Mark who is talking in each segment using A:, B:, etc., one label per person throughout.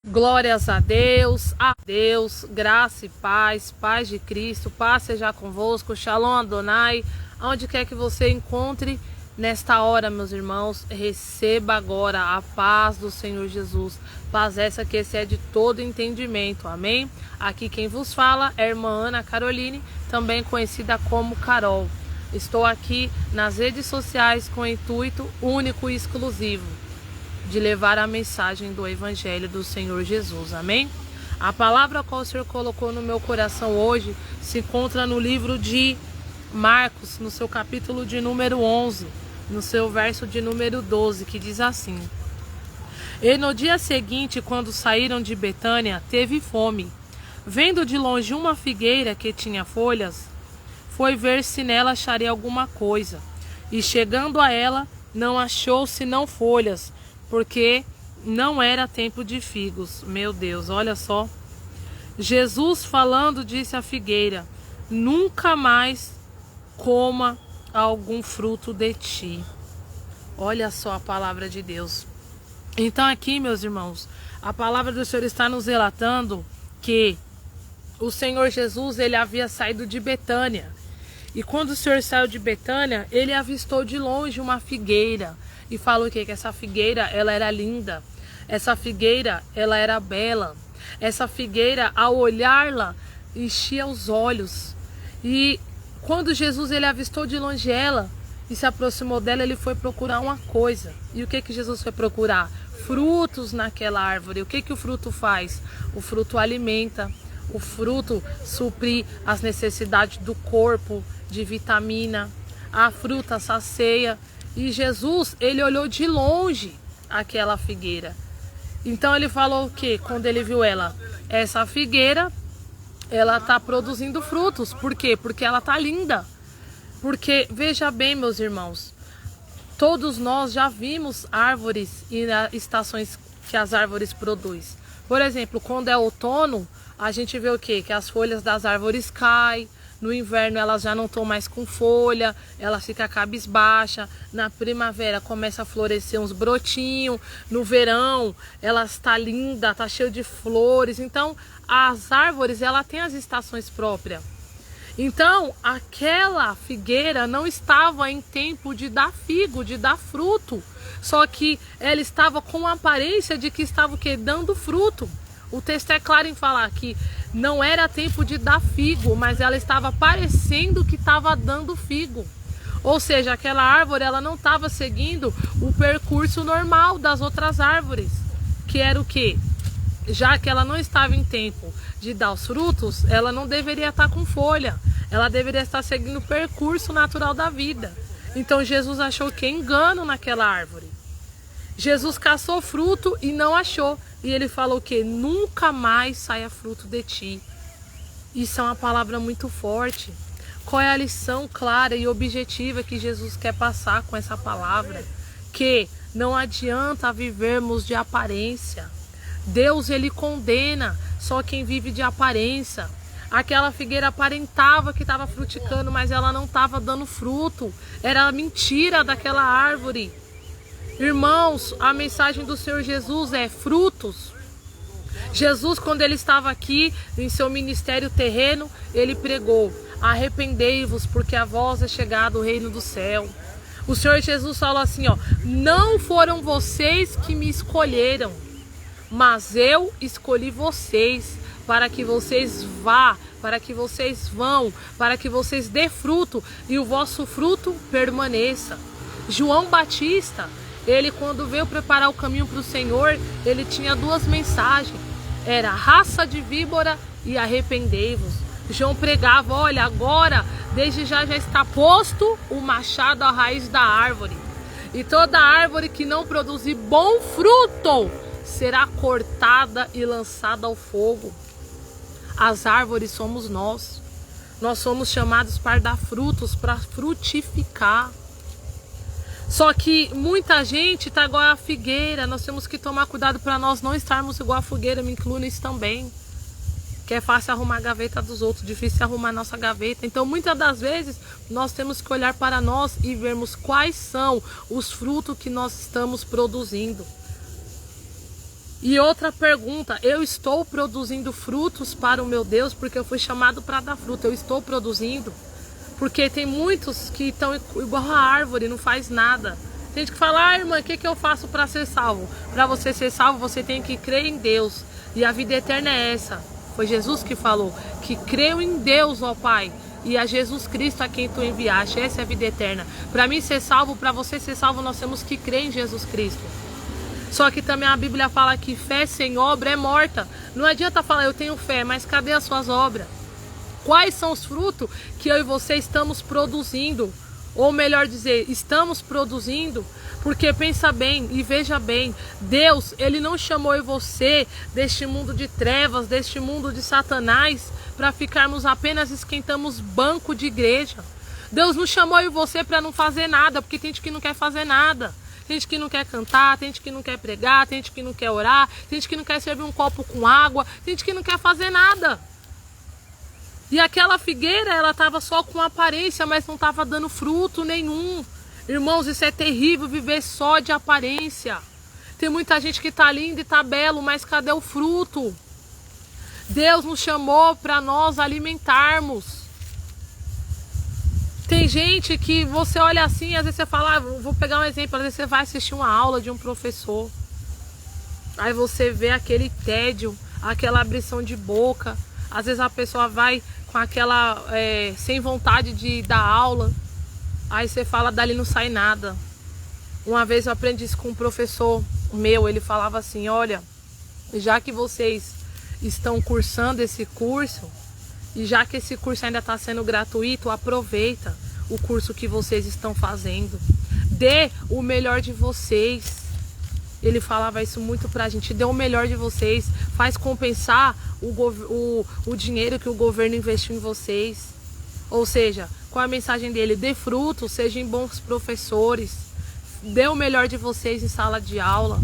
A: Glórias a Deus, graça e paz, paz de Cristo, paz seja convosco, Shalom Adonai, onde quer que você encontre nesta hora, meus irmãos, receba agora a paz do Senhor Jesus, paz essa que excede todo entendimento, amém? Aqui quem vos fala é a irmã Ana Caroline, também conhecida como Carol. Estou aqui nas redes sociais com o intuito único e exclusivo de levar a mensagem do Evangelho do Senhor Jesus, amém? A palavra que o Senhor colocou no meu coração hoje se encontra no livro de Marcos, no seu capítulo de número 11, no seu verso de número 12, que diz assim: E no dia seguinte, quando saíram de Betânia, teve fome. Vendo de longe uma figueira que tinha folhas, foi ver se nela acharia alguma coisa. E chegando a ela, não achou senão folhas, porque não era tempo de figos. Meu Deus, olha só. Jesus falando disse à figueira: nunca mais coma algum fruto de ti. Olha só a palavra de Deus. Então aqui, meus irmãos, a palavra do Senhor está nos relatando que o Senhor Jesus, ele havia saído de Betânia. E quando o Senhor saiu de Betânia, ele avistou de longe uma figueira. E falou que essa figueira, ela era linda. Essa figueira, ela era bela. Essa figueira, ao olhá-la, enchia os olhos. E quando Jesus, ele avistou de longe ela e se aproximou dela, ele foi procurar uma coisa. E o que Jesus foi procurar? Frutos naquela árvore. O que o fruto faz? O fruto alimenta. O fruto supre as necessidades do corpo, de vitamina. A fruta sacia. E Jesus, ele olhou de longe aquela figueira. Então ele falou o quê? Quando ele viu ela, essa figueira, ela está produzindo frutos. Por quê? Porque ela está linda. Porque, veja bem, meus irmãos, todos nós já vimos árvores e estações que as árvores produzem. Por exemplo, quando é outono, a gente vê o quê? Que as folhas das árvores caem. No inverno elas já não estão mais com folha, ela fica cabisbaixa. Na primavera começa a florescer uns brotinhos. No verão ela está linda, está cheia de flores. Então as árvores, ela tem as estações próprias. Então aquela figueira não estava em tempo de dar figo, de dar fruto. Só que ela estava com a aparência de que estava o quê? Dando fruto. O texto é claro em falar que não era tempo de dar figo, mas ela estava parecendo que estava dando figo. Ou seja, aquela árvore, ela não estava seguindo o percurso normal das outras árvores. Que era o quê? Já que ela não estava em tempo de dar os frutos, ela não deveria estar com folha. Ela deveria estar seguindo o percurso natural da vida. Então Jesus achou que engano naquela árvore. Jesus caçou fruto e não achou. E ele falou que nunca mais saia fruto de ti. Isso é uma palavra muito forte. Qual é a lição clara e objetiva que Jesus quer passar com essa palavra? Que não adianta vivermos de aparência. Deus, ele condena só quem vive de aparência. Aquela figueira aparentava que estava fruticando, mas ela não estava dando fruto. Era a mentira daquela árvore. Irmãos, a mensagem do Senhor Jesus é frutos. Jesus, quando ele estava aqui em seu ministério terreno, ele pregou: arrependei-vos, porque a vós é chegado o reino do céu. O Senhor Jesus falou assim, ó: não foram vocês que me escolheram, mas eu escolhi vocês, para que vocês vá, para que vocês vão, para que vocês dê fruto e o vosso fruto permaneça. João Batista, ele, quando veio preparar o caminho para o Senhor, ele tinha duas mensagens. Era raça de víbora e arrependei-vos. João pregava: olha, agora, desde já está posto o machado à raiz da árvore. E toda árvore que não produzir bom fruto será cortada e lançada ao fogo. As árvores somos nós. Nós somos chamados para dar frutos, para frutificar. Só que muita gente está igual a figueira. Nós temos que tomar cuidado para nós não estarmos igual a fogueira. Me incluo nisso também. Que é fácil arrumar a gaveta dos outros, difícil arrumar a nossa gaveta. Então muitas das vezes nós temos que olhar para nós e vermos quais são os frutos que nós estamos produzindo. E outra pergunta, eu estou produzindo frutos para o meu Deus, porque eu fui chamado para dar fruto, eu estou produzindo? Porque tem muitos que estão igual a árvore, não faz nada. Tem gente que fala, irmã, o que eu faço para ser salvo? Para você ser salvo, você tem que crer em Deus. E a vida eterna é essa. Foi Jesus que falou, que creu em Deus, ó Pai, e a Jesus Cristo a quem tu enviaste. Essa é a vida eterna. Para mim ser salvo, para você ser salvo, nós temos que crer em Jesus Cristo. Só que também a Bíblia fala que fé sem obra é morta. Não adianta falar, eu tenho fé, mas cadê as suas obras? Quais são os frutos que eu e você estamos produzindo? Ou melhor dizer, estamos produzindo? Porque pensa bem e veja bem, Deus, Ele não chamou eu e você deste mundo de trevas, deste mundo de Satanás, para ficarmos apenas esquentamos banco de igreja. Deus não chamou eu e você para não fazer nada, porque tem gente que não quer fazer nada. Tem gente que não quer cantar, tem gente que não quer pregar, tem gente que não quer orar, tem gente que não quer servir um copo com água, tem gente que não quer fazer nada. E aquela figueira, ela estava só com aparência, mas não estava dando fruto nenhum. Irmãos, isso é terrível, viver só de aparência. Tem muita gente que está linda e está belo, mas cadê o fruto? Deus nos chamou para nós alimentarmos. Tem gente que você olha assim, às vezes você fala, vou pegar um exemplo, às vezes você vai assistir uma aula de um professor. Aí você vê aquele tédio, aquela abrição de boca. Às vezes a pessoa vai com aquela, sem vontade de dar aula. Aí você fala, dali não sai nada. Uma vez eu aprendi isso com um professor meu, ele falava assim, olha, já que vocês estão cursando esse curso, e já que esse curso ainda está sendo gratuito, aproveita o curso que vocês estão fazendo. Dê o melhor de vocês. Ele falava isso muito pra gente. Dê o melhor de vocês. Faz compensar o dinheiro que o governo investiu em vocês. Ou seja, qual a mensagem dele? Dê fruto, sejam bons professores. Dê o melhor de vocês em sala de aula.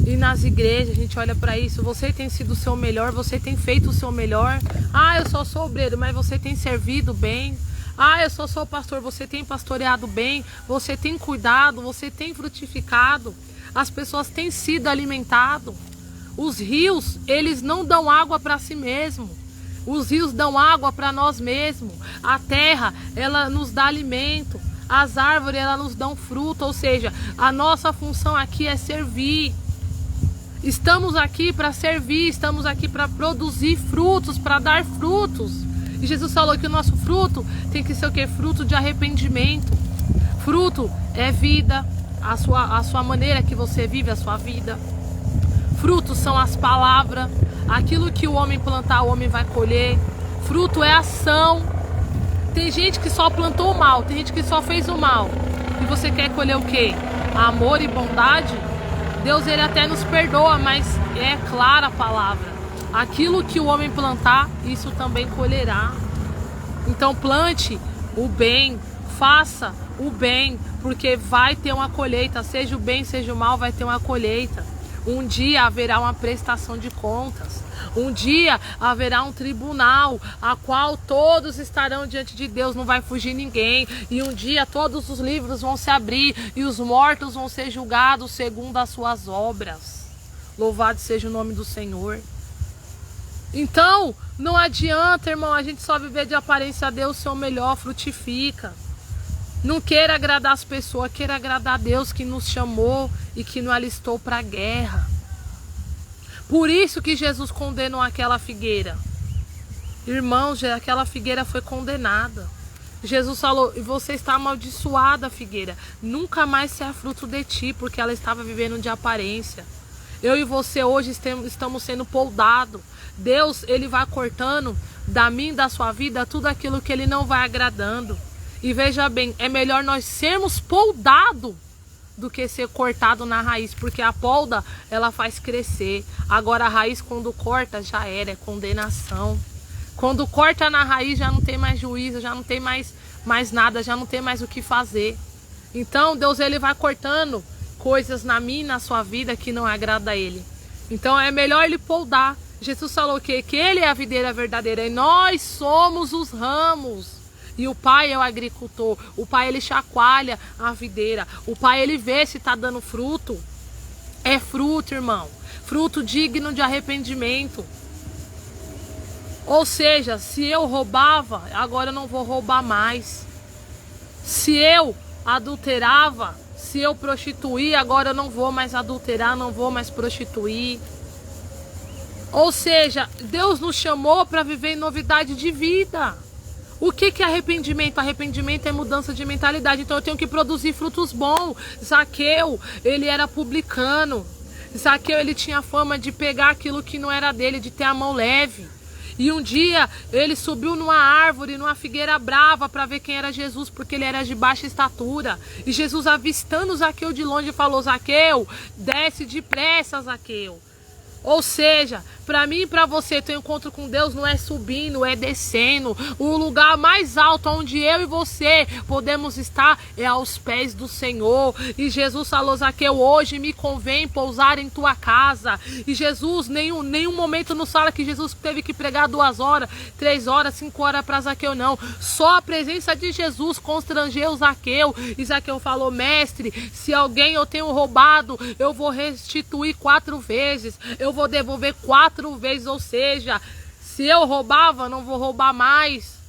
A: E nas igrejas, a gente olha para isso. Você tem sido o seu melhor, você tem feito o seu melhor. Ah, eu só sou obreiro, mas você tem servido bem. Ah, eu só sou pastor, você tem pastoreado bem. Você tem cuidado, você tem frutificado. As pessoas têm sido alimentadas. Os rios, eles não dão água para si mesmos. Os rios dão água para nós mesmos. A terra, ela nos dá alimento. As árvores, elas nos dão fruto. Ou seja, a nossa função aqui é servir. Estamos aqui para servir, estamos aqui para produzir frutos, para dar frutos. E Jesus falou que o nosso fruto tem que ser o quê? Fruto de arrependimento. Fruto é vida, a sua maneira que você vive a sua vida. Frutos são as palavras, aquilo que o homem plantar, o homem vai colher. Fruto é ação. Tem gente que só plantou o mal, tem gente que só fez o mal. E você quer colher o quê? Amor e bondade? Deus, ele até nos perdoa, mas é clara a palavra. Aquilo que o homem plantar, isso também colherá. Então plante o bem, faça o bem, porque vai ter uma colheita. Seja o bem, seja o mal, vai ter uma colheita. Um dia haverá uma prestação de contas. Um dia haverá um tribunal, a qual todos estarão diante de Deus, não vai fugir ninguém. E um dia todos os livros vão se abrir e os mortos vão ser julgados segundo as suas obras. Louvado seja o nome do Senhor. Então, não adianta, irmão, a gente só viver de aparência. A Deus, seu melhor, frutifica. Não queira agradar as pessoas, queira agradar a Deus que nos chamou e que nos alistou para a guerra. Por isso que Jesus condenou aquela figueira. Irmãos, aquela figueira foi condenada. Jesus falou, e você está amaldiçoada, figueira. Nunca mais será fruto de ti, porque ela estava vivendo de aparência. Eu e você hoje estamos sendo poldados. Deus, ele vai cortando da minha e da sua vida tudo aquilo que ele não vai agradando. E veja bem, é melhor nós sermos poldados do que ser cortado na raiz, porque a polda, ela faz crescer. Agora a raiz, quando corta, já era, é condenação. Quando corta na raiz, já não tem mais juízo, já não tem mais nada, já não tem mais o que fazer. Então Deus, ele vai cortando coisas na minha e na sua vida que não agrada a ele. Então é melhor ele poldar. Jesus falou que ele é a videira verdadeira e nós somos os ramos. E o pai é o agricultor. O pai, ele chacoalha a videira. O pai, ele vê se está dando fruto. É fruto, irmão. fruto digno de arrependimento. Ou seja, se eu roubava, agora eu não vou roubar mais. Se eu adulterava, se eu prostituía, agora eu não vou mais adulterar, não vou mais prostituir. Ou seja, Deus nos chamou para viver em novidade de vida. O que é arrependimento? Arrependimento é mudança de mentalidade. Então eu tenho que produzir frutos bons. Zaqueu, ele era publicano. Zaqueu, ele tinha fama de pegar aquilo que não era dele, de ter a mão leve. E um dia ele subiu numa árvore, numa figueira brava, para ver quem era Jesus, porque ele era de baixa estatura. E Jesus, avistando Zaqueu de longe, falou: Zaqueu, desce depressa, Zaqueu. Ou seja, para mim e para você, teu encontro com Deus não é subindo, é descendo. O lugar mais alto onde eu e você podemos estar é aos pés do Senhor. E Jesus falou: Zaqueu, hoje me convém pousar em tua casa. E Jesus, nenhum momento nos fala que Jesus teve que pregar 2 horas, 3 horas, 5 horas para Zaqueu, não. Só a presença de Jesus constrangeu Zaqueu. E Zaqueu falou: mestre, se alguém eu tenho roubado, eu vou restituir 4 vezes. Eu vou devolver 4 vezes, ou seja, se eu roubava, não vou roubar mais.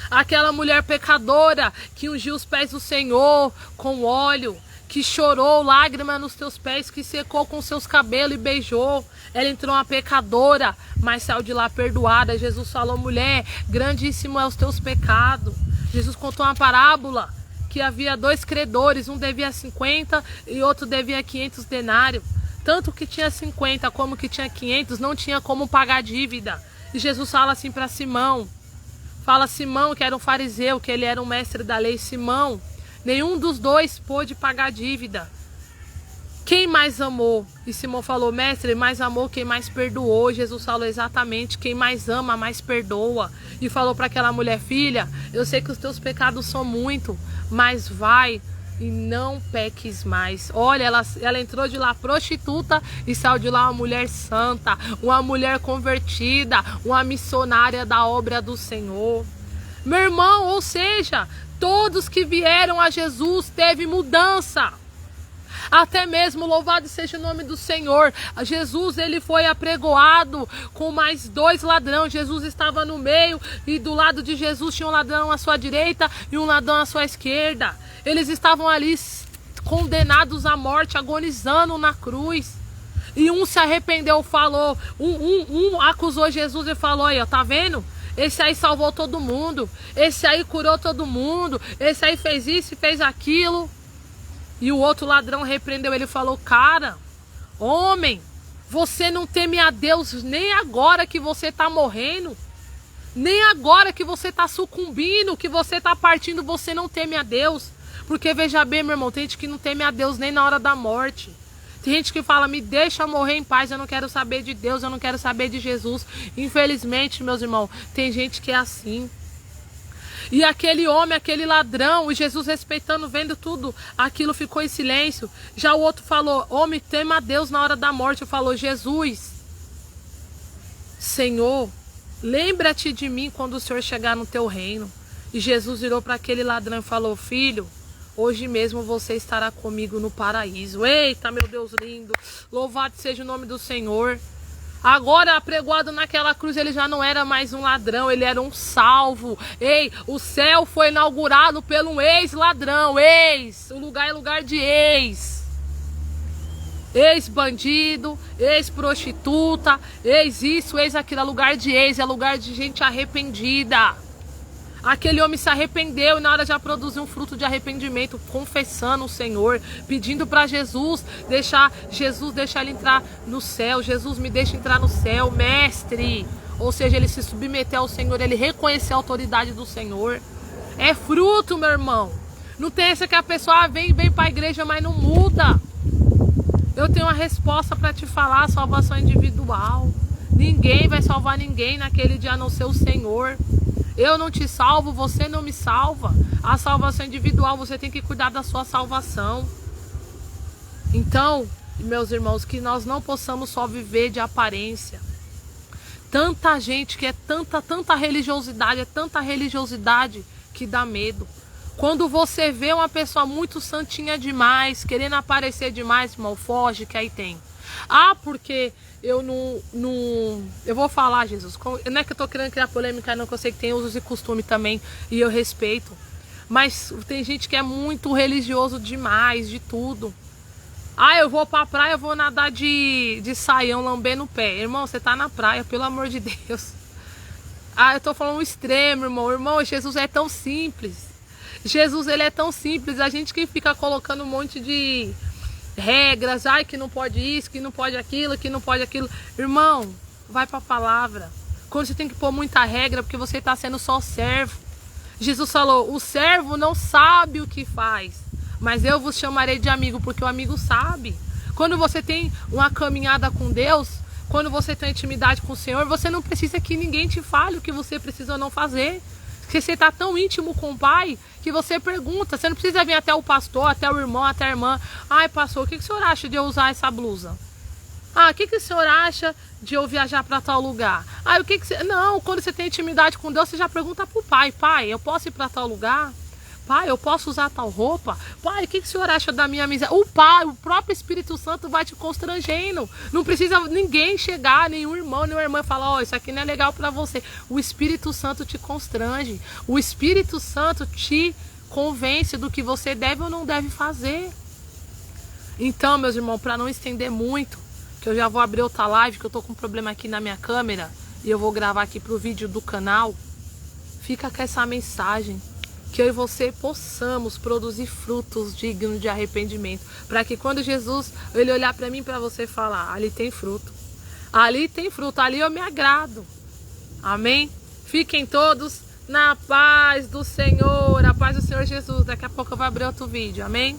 A: Aquela mulher pecadora que ungiu os pés do Senhor com óleo, que chorou lágrima nos teus pés, que secou com seus cabelos e beijou. Ela entrou uma pecadora, mas saiu de lá perdoada. Jesus falou: mulher, grandíssimo é os teus pecados. Jesus contou uma parábola que havia 2 credores, um devia 50 e outro devia 500 denários. Tanto que tinha 50 como que tinha 500, não tinha como pagar a dívida. E Jesus fala assim para Simão. Fala Simão, que era um fariseu, que ele era um mestre da lei. Simão, nenhum dos 2 pôde pagar a dívida. Quem mais amou? E Simão falou: mestre, mais amou quem mais perdoou. Jesus falou: exatamente, quem mais ama, mais perdoa. E falou para aquela mulher: filha, eu sei que os teus pecados são muito, mas vai e não peques mais. Olha, ela entrou de lá prostituta e saiu de lá uma mulher santa, uma mulher convertida, uma missionária da obra do Senhor. Meu irmão, ou seja, todos que vieram a Jesus teve mudança. Até mesmo, louvado seja o nome do Senhor, Jesus, ele foi apregoado com mais 2 ladrões. Jesus estava no meio e do lado de Jesus tinha um ladrão à sua direita e um ladrão à sua esquerda. Eles estavam ali condenados à morte, agonizando na cruz. E um se arrependeu, falou, um acusou Jesus e falou: aí, ó, tá vendo? Esse aí salvou todo mundo, esse aí curou todo mundo, esse aí fez isso e fez aquilo. E o outro ladrão repreendeu ele e falou: cara, homem, você não teme a Deus nem agora que você está morrendo, nem agora que você está sucumbindo, que você está partindo, você não teme a Deus. Porque veja bem, meu irmão, tem gente que não teme a Deus nem na hora da morte. Tem gente que fala: me deixa morrer em paz, eu não quero saber de Deus, eu não quero saber de Jesus. Infelizmente, meus irmãos, tem gente que é assim. E aquele homem, aquele ladrão, e Jesus respeitando, vendo tudo, aquilo ficou em silêncio. Já o outro falou: homem, tema a Deus na hora da morte. Eu falou: Jesus, Senhor, lembra-te de mim quando o Senhor chegar no teu reino. E Jesus virou para aquele ladrão e falou: filho, hoje mesmo você estará comigo no paraíso. Eita, meu Deus lindo, louvado seja o nome do Senhor. Agora, apregoado naquela cruz, ele já não era mais um ladrão, ele era um salvo. Ei, o céu foi inaugurado por um ex-ladrão. O lugar é lugar de ex-bandido, ex-prostituta, ex-isso, ex-aquilo. É lugar de é lugar de gente arrependida. Aquele homem se arrependeu e na hora já produziu um fruto de arrependimento, confessando o Senhor, pedindo para Jesus deixar ele entrar no céu. Jesus, me deixa entrar no céu, mestre. Ou seja, ele se submeteu ao Senhor, ele reconheceu a autoridade do Senhor. É fruto, meu irmão. Não tem essa que a pessoa vem para a igreja, mas não muda. Eu tenho uma resposta para te falar: salvação individual. Ninguém vai salvar ninguém naquele dia a não ser o Senhor. Eu não te salvo, você não me salva. A salvação individual, você tem que cuidar da sua salvação. Então, meus irmãos, que nós não possamos só viver de aparência. Tanta gente que é tanta religiosidade, é tanta religiosidade que dá medo. Quando você vê uma pessoa muito santinha demais, querendo aparecer demais, irmão, foge que aí tem. Ah, porque eu eu vou falar, Jesus. Não é que eu tô querendo criar polêmica, não, que eu sei que tem usos e costume também, e eu respeito. Mas tem gente que é muito religioso demais, de tudo. Ah, eu vou pra praia, eu vou nadar de saião, lambendo o pé. Irmão, você tá na praia, pelo amor de Deus. Ah, eu tô falando um extremo, irmão. Irmão, Jesus é tão simples. Jesus, ele é tão simples. A gente que fica colocando um monte de regras. Ai, que não pode isso, que não pode aquilo, que não pode aquilo. Irmão, vai pra palavra. Quando você tem que pôr muita regra, porque você tá sendo só servo. Jesus falou, o servo não sabe o que faz, mas eu vos chamarei de amigo, porque o amigo sabe. Quando você tem uma caminhada com Deus, quando você tem intimidade com o Senhor, você não precisa que ninguém te fale o que você precisa ou não fazer. Porque você está tão íntimo com o Pai que você pergunta. Você não precisa vir até o pastor, até o irmão, até a irmã. Ai, pastor, o que o senhor acha de eu usar essa blusa? Ah, o que o senhor acha de eu viajar para tal lugar? Ah, o que você... Não, quando você tem intimidade com Deus, você já pergunta pro Pai. Pai, eu posso ir para tal lugar? Pai, eu posso usar tal roupa? Pai, o que o senhor acha da minha amizade? O Pai, o próprio Espírito Santo vai te constrangendo. Não precisa ninguém chegar, nenhum irmão, nenhuma irmã falar, ó, isso aqui não é legal para você. O Espírito Santo te constrange. O Espírito Santo te convence do que você deve ou não deve fazer. Então, meus irmãos, para não estender muito, que eu já vou abrir outra live, que eu tô com um problema aqui na minha câmera, e eu vou gravar aqui pro vídeo do canal, fica com essa mensagem. Que eu e você possamos produzir frutos dignos de arrependimento. Para que quando Jesus ele olhar para mim, para você falar, ali tem fruto. Ali tem fruto, ali eu me agrado. Amém? Fiquem todos na paz do Senhor, a paz do Senhor Jesus. Daqui a pouco eu vou abrir outro vídeo. Amém?